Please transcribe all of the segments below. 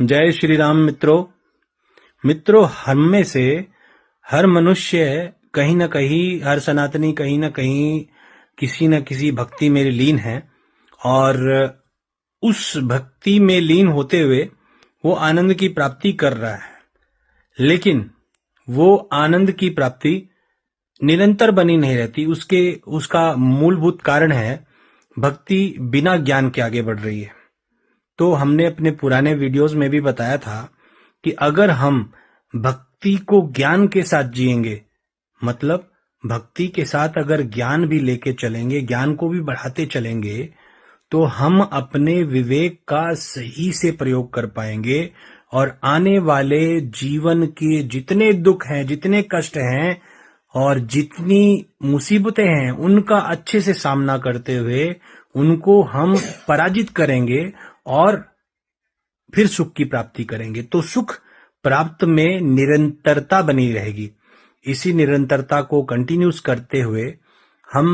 जय श्री राम मित्रों, हम में से हर मनुष्य कहीं ना कहीं, हर सनातनी कहीं ना कहीं किसी न किसी भक्ति में लीन है और उस भक्ति में लीन होते हुए वो आनंद की प्राप्ति कर रहा है। लेकिन वो आनंद की प्राप्ति निरंतर बनी नहीं रहती। उसका मूलभूत कारण है भक्ति बिना ज्ञान के आगे बढ़ रही है। तो हमने अपने पुराने वीडियोस में भी बताया था कि अगर हम भक्ति को ज्ञान के साथ जिएंगे, मतलब भक्ति के साथ अगर ज्ञान भी लेके चलेंगे, ज्ञान को भी बढ़ाते चलेंगे, तो हम अपने विवेक का सही से प्रयोग कर पाएंगे और आने वाले जीवन के जितने दुख हैं, जितने कष्ट हैं और जितनी मुसीबतें हैं, उनका अच्छे से सामना करते हुए उनको हम पराजित करेंगे और फिर सुख की प्राप्ति करेंगे। तो सुख प्राप्त में निरंतरता बनी रहेगी। इसी निरंतरता को कंटिन्यूस करते हुए हम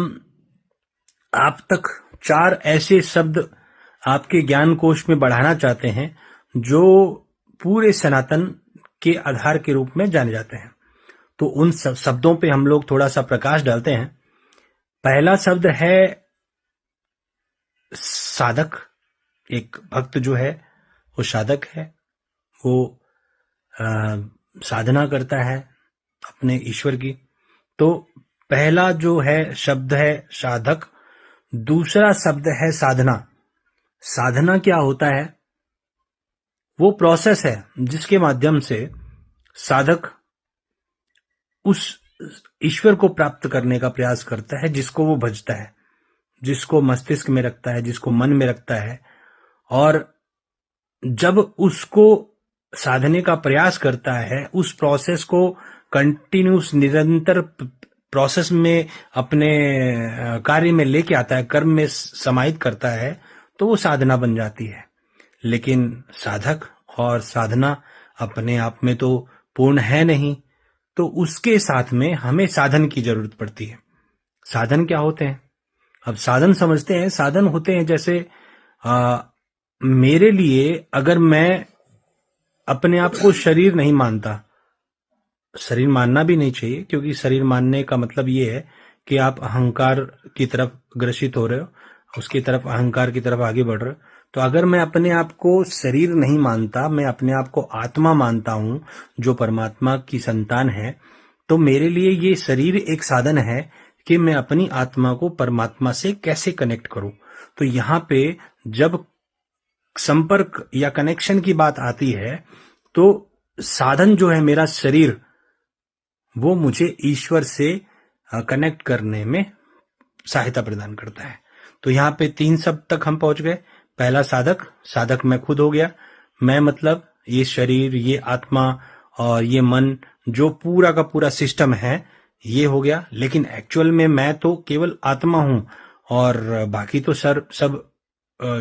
आप तक 4 ऐसे शब्द आपके ज्ञान कोश में बढ़ाना चाहते हैं जो पूरे सनातन के आधार के रूप में जाने जाते हैं। तो उन शब्दों पे हम लोग थोड़ा सा प्रकाश डालते हैं। पहला शब्द है साधक। एक भक्त जो है वो साधक है, वो साधना करता है अपने ईश्वर की। तो पहला जो है शब्द है साधक। दूसरा शब्द है साधना। साधना क्या होता है? वो प्रोसेस है जिसके माध्यम से साधक उस ईश्वर को प्राप्त करने का प्रयास करता है जिसको वो भजता है, जिसको मस्तिष्क में रखता है, जिसको मन में रखता है। और जब उसको साधने का प्रयास करता है, उस प्रोसेस को कंटिन्यूस निरंतर प्रोसेस में अपने कार्य में लेके आता है, कर्म में समाहित करता है, तो वो साधना बन जाती है। लेकिन साधक और साधना अपने आप में तो पूर्ण है नहीं, तो उसके साथ में हमें साधन की जरूरत पड़ती है। साधन क्या होते हैं? अब साधन समझते हैं। साधन होते हैं जैसे मेरे लिए, अगर मैं अपने आप को शरीर नहीं मानता, शरीर मानना भी नहीं चाहिए, क्योंकि शरीर मानने का मतलब ये है कि आप अहंकार की तरफ ग्रसित हो रहे हो, उसकी तरफ, अहंकार की तरफ आगे बढ़ रहे हो। तो अगर मैं अपने आप को शरीर नहीं मानता, मैं अपने आप को आत्मा मानता हूं जो परमात्मा की संतान है, तो मेरे लिए ये शरीर एक साधन है कि मैं अपनी आत्मा को परमात्मा से कैसे कनेक्ट करूं। तो यहाँ पे जब संपर्क या कनेक्शन की बात आती है, तो साधन जो है मेरा शरीर, वो मुझे ईश्वर से कनेक्ट करने में सहायता प्रदान करता है। तो यहाँ पे 3 शब्द तक हम पहुंच गए। पहला साधक। साधक मैं खुद हो गया। मैं मतलब ये शरीर, ये आत्मा और ये मन, जो पूरा का पूरा सिस्टम है, ये हो गया। लेकिन एक्चुअल में मैं तो केवल आत्मा हूं और बाकी तो सब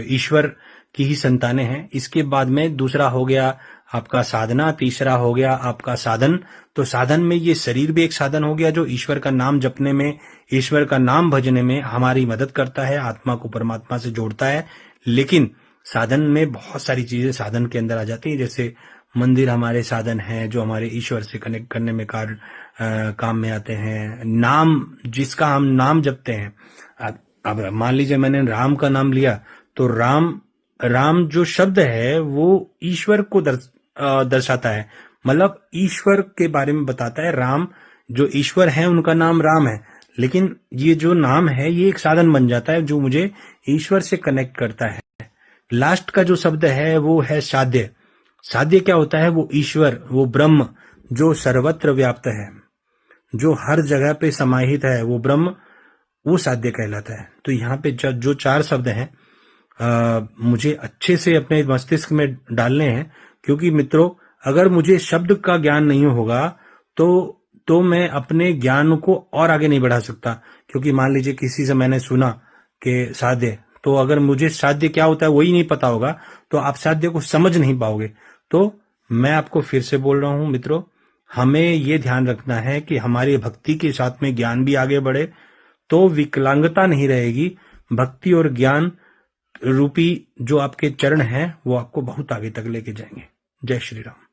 ईश्वर की ही संतानें हैं। इसके बाद में दूसरा हो गया आपका साधना, तीसरा हो गया आपका साधन। तो साधन में ये शरीर भी एक साधन हो गया जो ईश्वर का नाम जपने में, ईश्वर का नाम भजने में हमारी मदद करता है, आत्मा को परमात्मा से जोड़ता है। लेकिन साधन में बहुत सारी चीजें साधन के अंदर आ जाती है, जैसे मंदिर हमारे साधन हैं जो हमारे ईश्वर से कनेक्ट करने में काम में आते हैं। नाम, जिसका हम नाम जपते हैं, अब मान लीजिए मैंने राम का नाम लिया, तो राम जो शब्द है वो ईश्वर को दर्शाता है, मतलब ईश्वर के बारे में बताता है। राम जो ईश्वर है उनका नाम राम है, लेकिन ये जो नाम है ये एक साधन बन जाता है जो मुझे ईश्वर से कनेक्ट करता है। लास्ट का जो शब्द है वो है साध्य। साध्य क्या होता है? वो ईश्वर, वो ब्रह्म जो सर्वत्र व्याप्त है, जो हर जगह पे समाहित है, वो ब्रह्म, वो साध्य कहलाता है। तो यहाँ पे जो 4 शब्द हैं मुझे अच्छे से अपने मस्तिष्क में डालने हैं, क्योंकि मित्रों अगर मुझे शब्द का ज्ञान नहीं होगा तो मैं अपने ज्ञान को और आगे नहीं बढ़ा सकता। क्योंकि मान लीजिए किसी से मैंने सुना कि साध्य, तो अगर मुझे साध्य क्या होता है वही नहीं पता होगा, तो आप साध्य को समझ नहीं पाओगे। तो मैं आपको फिर से बोल रहा हूं मित्रों, हमें ये ध्यान रखना है कि हमारी भक्ति के साथ में ज्ञान भी आगे बढ़े, तो विकलांगता नहीं रहेगी। भक्ति और ज्ञान रूपी जो आपके चरण हैं वो आपको बहुत आगे तक लेके जाएंगे। जय श्री राम।